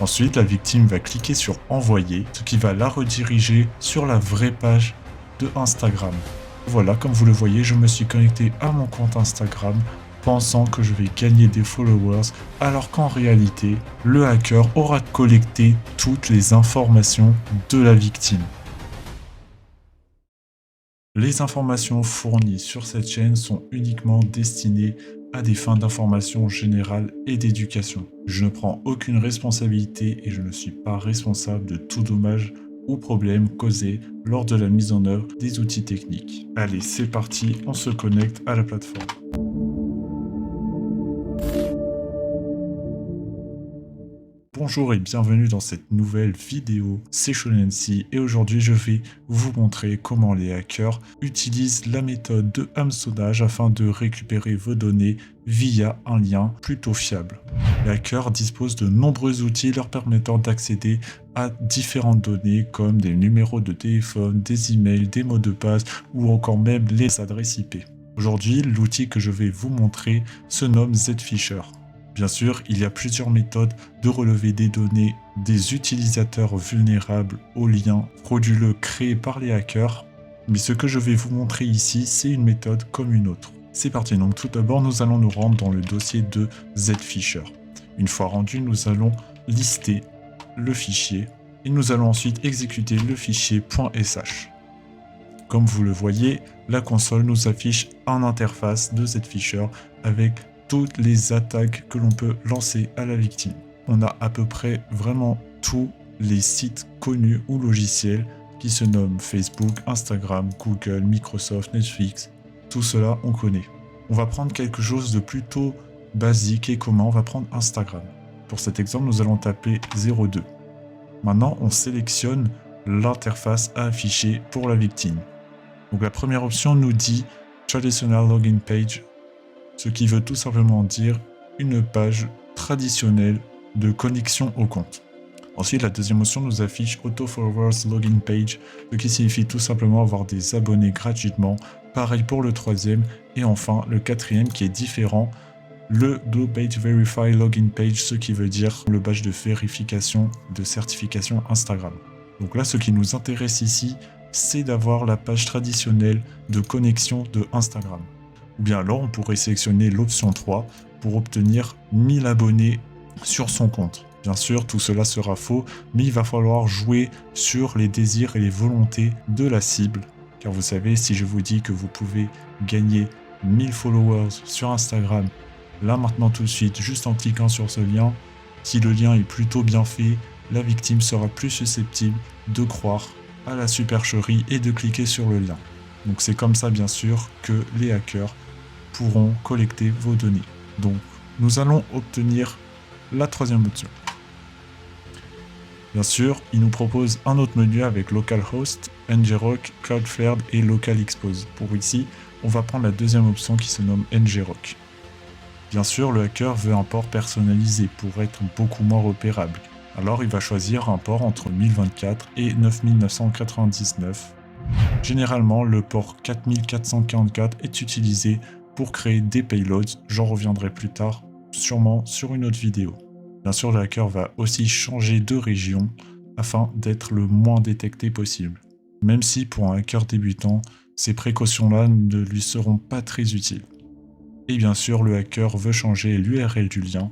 Ensuite, la victime va cliquer sur envoyer, ce qui va la rediriger sur la vraie page de Instagram. Voilà, comme vous le voyez, je me suis connecté à mon compte Instagram pensant que je vais gagner des followers, alors qu'en réalité, le hacker aura collecté toutes les informations de la victime. Les informations fournies sur cette chaîne sont uniquement destinées à des fins d'information générale et d'éducation. Je ne prends aucune responsabilité et je ne suis pas responsable de tout dommage ou problème causé lors de la mise en œuvre des outils techniques. Allez, c'est parti, on se connecte à la plateforme. Bonjour et bienvenue dans cette nouvelle vidéo, c'est Shonensi et aujourd'hui je vais vous montrer comment les hackers utilisent la méthode de hameçonnage afin de récupérer vos données via un lien plutôt fiable. Les hackers disposent de nombreux outils leur permettant d'accéder à différentes données comme des numéros de téléphone, des emails, des mots de passe ou encore même les adresses IP. Aujourd'hui, l'outil que je vais vous montrer se nomme Zfisher. Bien sûr, il y a plusieurs méthodes de relever des données des utilisateurs vulnérables aux liens frauduleux créés par les hackers, mais ce que je vais vous montrer ici, c'est une méthode comme une autre. C'est parti, donc tout d'abord, nous allons nous rendre dans le dossier de Zfisher. Une fois rendu, nous allons lister le fichier et nous allons ensuite exécuter le fichier .sh. Comme vous le voyez, la console nous affiche une interface de Zfisher avec toutes les attaques que l'on peut lancer à la victime. On a à peu près vraiment tous les sites connus ou logiciels qui se nomment Facebook, Instagram, Google, Microsoft, Netflix. Tout cela, on connaît. On va prendre quelque chose de plutôt basique et commun. On va prendre Instagram. Pour cet exemple, nous allons taper 02. Maintenant, on sélectionne l'interface à afficher pour la victime. Donc la première option nous dit Traditional Login Page, ce qui veut tout simplement dire une page traditionnelle de connexion au compte. Ensuite, la deuxième option nous affiche Auto Followers Login Page, ce qui signifie tout simplement avoir des abonnés gratuitement. Pareil pour le troisième. Et enfin, le quatrième qui est différent, le Blue Page Verify Login Page, ce qui veut dire le badge de vérification de certification Instagram. Donc là, ce qui nous intéresse ici, c'est d'avoir la page traditionnelle de connexion de Instagram. Ou bien alors, on pourrait sélectionner l'option 3 pour obtenir 1000 abonnés sur son compte. Bien sûr, tout cela sera faux, mais il va falloir jouer sur les désirs et les volontés de la cible. Car vous savez, si je vous dis que vous pouvez gagner 1000 followers sur Instagram, là maintenant tout de suite, juste en cliquant sur ce lien, si le lien est plutôt bien fait, la victime sera plus susceptible de croire à la supercherie et de cliquer sur le lien. Donc c'est comme ça bien sûr que les hackers pourront collecter vos données. Donc nous allons obtenir la troisième option. Bien sûr, il nous propose un autre menu avec localhost, ngrok, cloudflare et local expose. Pour ici, on va prendre la deuxième option qui se nomme ngrok. Bien sûr, le hacker veut un port personnalisé pour être beaucoup moins repérable. Alors il va choisir un port entre 1024 et 9999. Généralement, le port 4444 est utilisé pour créer des payloads. J'en reviendrai plus tard, sûrement sur une autre vidéo. Bien sûr, le hacker va aussi changer de région afin d'être le moins détecté possible. Même si pour un hacker débutant, ces précautions-là ne lui seront pas très utiles. Et bien sûr, le hacker veut changer l'URL du lien.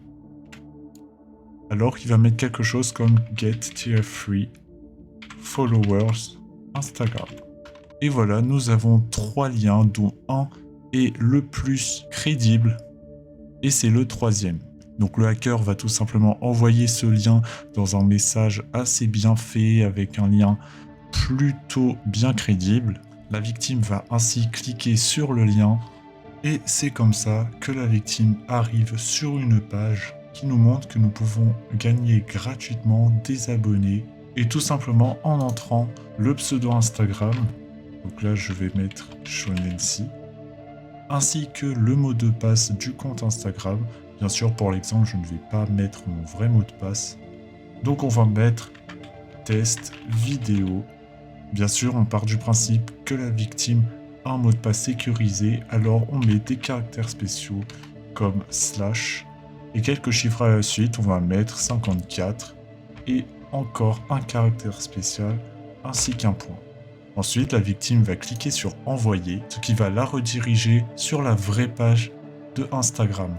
Alors il va mettre quelque chose comme Get Tier 3 Followers Instagram. Et voilà, nous avons 3 liens dont un est le plus crédible et c'est le troisième. Donc le hacker va tout simplement envoyer ce lien dans un message assez bien fait avec un lien plutôt bien crédible. La victime va ainsi cliquer sur le lien et c'est comme ça que la victime arrive sur une page qui nous montre que nous pouvons gagner gratuitement des abonnés et tout simplement en entrant le pseudo Instagram. Donc là, je vais mettre Shonensi, ainsi que le mot de passe du compte Instagram. Bien sûr, pour l'exemple, je ne vais pas mettre mon vrai mot de passe. Donc on va mettre test vidéo. Bien sûr, on part du principe que la victime a un mot de passe sécurisé, alors on met des caractères spéciaux comme / et quelques chiffres à la suite. On va mettre 54 et encore un caractère spécial ainsi qu'un point. Ensuite, la victime va cliquer sur envoyer, ce qui va la rediriger sur la vraie page de Instagram.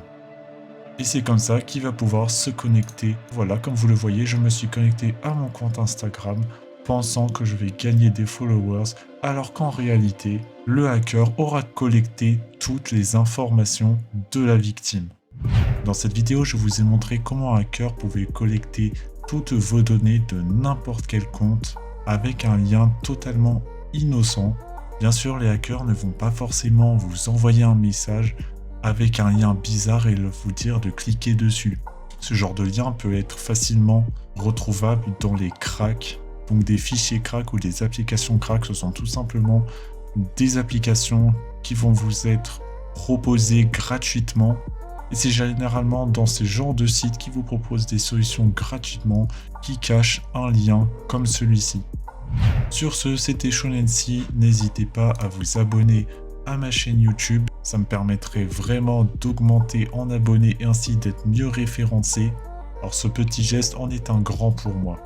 Et c'est comme ça qu'il va pouvoir se connecter. Voilà, comme vous le voyez, je me suis connecté à mon compte Instagram pensant que je vais gagner des followers, alors qu'en réalité, le hacker aura collecté toutes les informations de la victime. Dans cette vidéo, je vous ai montré comment un hacker pouvait collecter toutes vos données de n'importe quel compte avec un lien totalement innocent. Bien sûr, les hackers ne vont pas forcément vous envoyer un message avec un lien bizarre et vous dire de cliquer dessus. Ce genre de lien peut être facilement retrouvable dans les cracks. Donc des fichiers crack ou des applications crack, ce sont tout simplement des applications qui vont vous être proposées gratuitement. Et c'est généralement dans ces genres de sites qui vous proposent des solutions gratuitement qui cachent un lien comme celui-ci. Sur ce, c'était Shonensi. N'hésitez pas à vous abonner à ma chaîne YouTube. Ça me permettrait vraiment d'augmenter en abonnés et ainsi d'être mieux référencé. Alors ce petit geste en est un grand pour moi.